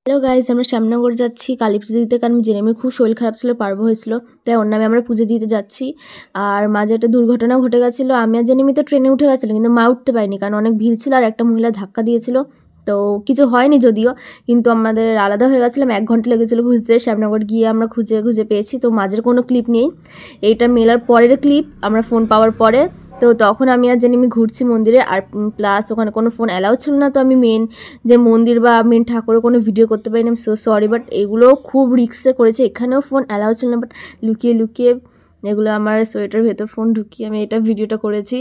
Hello guys, আমরা শ্যামনগর যাচ্ছি কালী পুজো দিতে, কারণ জেনেমের খুব শরীর খারাপ ছিল, পার্ব হয়েছিল, তাই ওর নামে আমরা পুজো দিতে যাচ্ছি। আর মাঝে একটা দুর্ঘটনা ঘটে গেছিলো। আমি আর জেনেমি তো ট্রেনে উঠে গেছিলো, কিন্তু মা উঠতে পারিনি, কারণ অনেক ভিড় ছিল আর একটা মহিলা ধাক্কা দিয়েছিল। তো কিছু হয়নি যদিও, কিন্তু আমাদের আলাদা হয়ে গেছিলাম। 1 ঘন্টা লেগেছিলো খুঁজতে। শ্যামনগর গিয়ে আমরা খুঁজে খুঁজে পেয়েছি। তো মাঝের কোনো ক্লিপ নেই, এইটা মেলার পরের ক্লিপ, আমরা ফোন পাওয়ার পরে। তো তখন আমি আর জেনেমি ঘুরছি মন্দিরে, আর প্লাস ওখানে কোনো ফোন অ্যালাউ ছিল না। তো আমি মেন যে মন্দির বা মেন ঠাকুরের কোনো ভিডিও করতে পারিনি, আমি সো সরি। বাট এগুলো খুব রিস্কে করেছে, এখানেও ফোন অ্যালাউ ছিল না, বাট লুকিয়ে লুকিয়ে এগুলো আমার সোয়েটার ভেতর ফোন ঢুকিয়ে আমি এটা ভিডিওটা করেছি।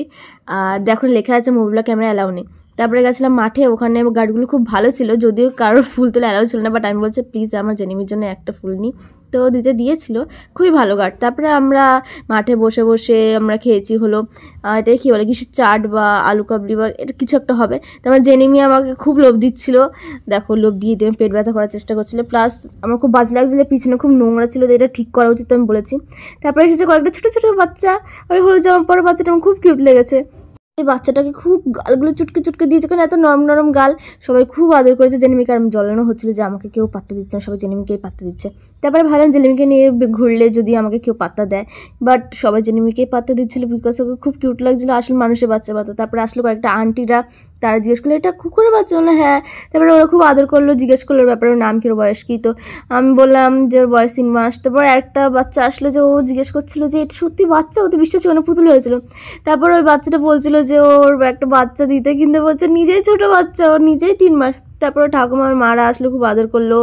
আর দেখো লেখা আছে মোবাইল ক্যামেরা অ্যালাউ নেই। তারপরে গেছিলাম মাঠে, ওখানে গার্ডগুলো খুব ভালো ছিল, যদিও কারোর ফুল তোলা অ্যালাউ ছিল না। বাট আমি বলছি প্লিজ আমার জেনিমির জন্য একটা ফুল নিই, তো দিতে দিয়েছিল, খুবই ভালো গার্ড। তারপরে আমরা মাঠে বসে বসে আমরা খেয়েছি হলো এটাই কী বলে কিসের চাট বা আলু কাবলি বা এটা কিছু একটা হবে। তারপর জেনিমি আমাকে খুব লোভ দিচ্ছিলো, দেখো লোভ দিয়ে দিয়ে পেট ব্যথা করার চেষ্টা করছিলো। প্লাস আমার খুব বাজে লাগছিলো, পিছনে খুব নোংরা ছিল, তো এটা ঠিক করা উচিত আমি বলেছি। তারপরে এসেছে কয়েকটা ছোটো ছোটো বাচ্চা, ওই হলুদ জামা পরে বাচ্চাটা আমার খুব কিউট লেগেছে। এই বাচ্চাটাকে খুব গালগুলো চুটকে চুটকে দিয়েছে, কারণ এত নরম নরম গাল, সবাই খুব আদর করেছে। জেনিমিকে আর জ্বলানো হচ্ছিলো যে আমাকে কেউ পাত্তা দিচ্ছে না, সবাই জেনিমিকেই পাত্তা দিচ্ছে। তারপরে ভাবলাম জেনিমিকে নিয়ে ঘুরলে যদি আমাকে কেউ পাত্তা দেয়, বাট সবাই জেনিমিকেই পাত্তা দিচ্ছিলো, বিকজ ওকে খুব কিউট লাগছিলো, আসলে মানুষের বাচ্চার মতো। তারপরে আসলো কয়েকটা আন্টিরা, তারা জিজ্ঞেস করলো এটা কুকুরের বাচ্চা না? হ্যাঁ। তারপরে ওরা খুব আদর করলো, জিজ্ঞেস করলো ওর ব্যাপারে, ওর নাম কি, ওর বয়স কী। তো আমি বললাম যে ওর বয়স 3 মাস। তারপর একটা বাচ্চা আসলো, যে ও জিজ্ঞেস করছিলো যে এটা সত্যি বাচ্চা, ও তো বিশ্বাস ছিল না, পুতুল হয়েছিল। তারপর ওই বাচ্চাটা বলছিল যে ওর একটা বাচ্চা দিতে, কিন্তু বলছে নিজেই ছোটো বাচ্চা, ওর নিজেই 3 মাস। তারপরে ঠাকুমার মারা আসলো, খুব আদর করলো,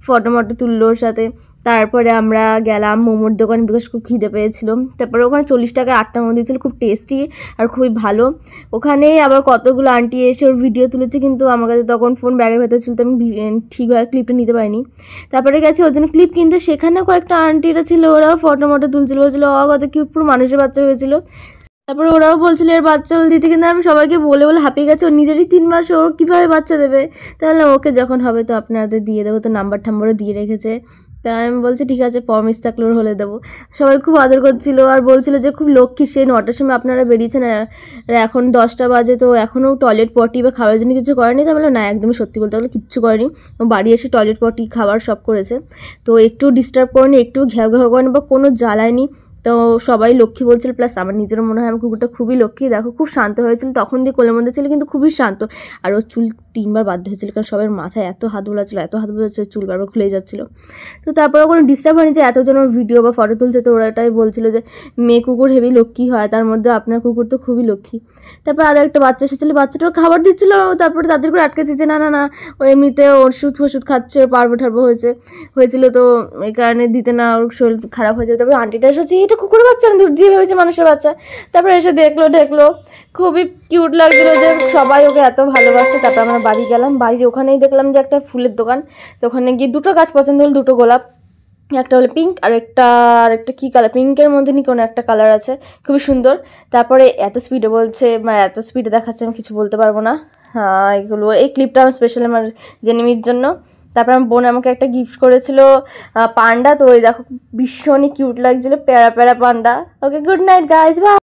ফটো মটো তুললো ওর সাথে। তারপরে আমরা গেলাম মোমোর দোকান, বিকজ খুব খিদে পেয়েছিল। তারপরে ওখানে 40 টাকায় 8টা মোমো দিয়েছিল, খুব টেস্টি আর খুবই ভালো। ওখানে আবার কতগুলো আন্টি এসে ওর ভিডিও তুলেছে, কিন্তু আমার কাছে তখন ফোন ব্যাগের ভেতর ছিল, তো আমি ঠিকভাবে ক্লিপটা নিতে পারিনি। তারপরে গেছে ওর জন্য ক্লিপ কিনতে, সেখানে কয়েকটা আন্টিরা ছিল, ওরাও ফটো মটো তুলছিল, বলছিল কত কিউট, পুরো মানুষের বাচ্চা হয়েছিল। তারপরে ওরাও বলছিল এর বাচ্চা হল দিতে, কিন্তু আমি সবাইকে বলে বলে হাঁপিয়ে গেছে, ওর নিজেরই 3 মাস, ওর কীভাবে বাচ্চা দেবে। তাহলে ওকে যখন হবে তো আপনাদের দিয়ে দেবো, তো নাম্বার ঠাম্বারও দিয়ে রেখেছে। তা আমি বলছি ঠিক আছে, প্রমিস থাকলে ওর হলে দেবো। সবাই খুব আদর করছিল আর বলছিল যে খুব লক্ষ্মী, সেই 9টার সময় আপনারা বেরিয়েছেন আর এখন 10টা বাজে, তো এখনও টয়লেট পটি বা খাওয়ার জন্য কিছু করেনি। তো বললাম না, একদমই সত্যি বলতে গেলে কিচ্ছু করেনি, ও বাড়ি এসে টয়লেট পটি খাবার সব করেছে। তো একটু ডিস্টার্ব করেনি, একটু ঘেউ ঘেউ করেনি বা কোনো জ্বালায়নি। তো সবাই লক্ষ্মী বলছিল, প্লাস আমার নিজেরও মনে হয় আমার কুকুরটা খুবই লক্ষ্মী। দেখো খুব শান্ত হয়েছিল, তখন দিয়ে কোলের মধ্যে ছিল, কিন্তু খুবই শান্ত। আর ওর চুল 3বার বাধ্য হয়েছিল, কারণ সবার মাথায় এত হাত বোলাচ্ছিলো, এত হাত বোলাচ্ছিল, চুল বারবার খুলে যাচ্ছিলো। তো তারপরে কোনো ডিস্টার্ব হয়নি যে এতজন ওর ভিডিও বা ফটো তুলছে। তো ওরা এটাই বলছিল যে মেয়ে কুকুর হেভি লক্ষ্মী হয়, তার মধ্যে আপনার কুকুর তো খুবই লক্ষ্মী। তারপর আরও একটা বাচ্চা এসেছিলো, বাচ্চাটাও খাবার দিচ্ছিলো। তারপরে তাদের করে আটকেছে যে না না না, ও এমনিতে ওষুধ ফষুধ খাচ্ছে, পার্বো ঠার্বো হয়েছিল, তো এই কারণে দিতে না, ওর শরীর খারাপ হয়ে যাবে। তারপরে আন্টিটা এসেছে, এটা কুকুরের বাচ্চা না, দূর দিয়ে ভেবেছে মানুষের বাচ্চা। তারপরে এসে দেখলো, খুবই কিউট লাগছিলো যে সবাই ওকে এত ভালোবাসছে। তারপর আমরা বাড়ি গেলাম, বাড়ির ওখানেই দেখলাম যে একটা ফুলের দোকান। তো ওখানে গিয়ে 2টো গাছ পছন্দ হলো, 2টো গোলাপ, একটা হলো পিঙ্ক আর একটা কী কালার, পিঙ্কের মধ্যে নি কোনো একটা কালার আছে, খুবই সুন্দর। তারপরে এত স্পিডে বলছে, মানে এত স্পিডে দেখাচ্ছে, আমি কিছু বলতে পারবো না। এগুলো এই ক্লিপটা আমার স্পেশাল আমার জেনিমির জন্য। তারপর আমার বোন আমাকে একটা গিফট করেছিল পান্ডা, তো ওই দেখো ভীষণই কিউট লাগছিলো, প্যারা প্যারা পান্ডা। ওকে, গুড নাইট গাইজ, বাই।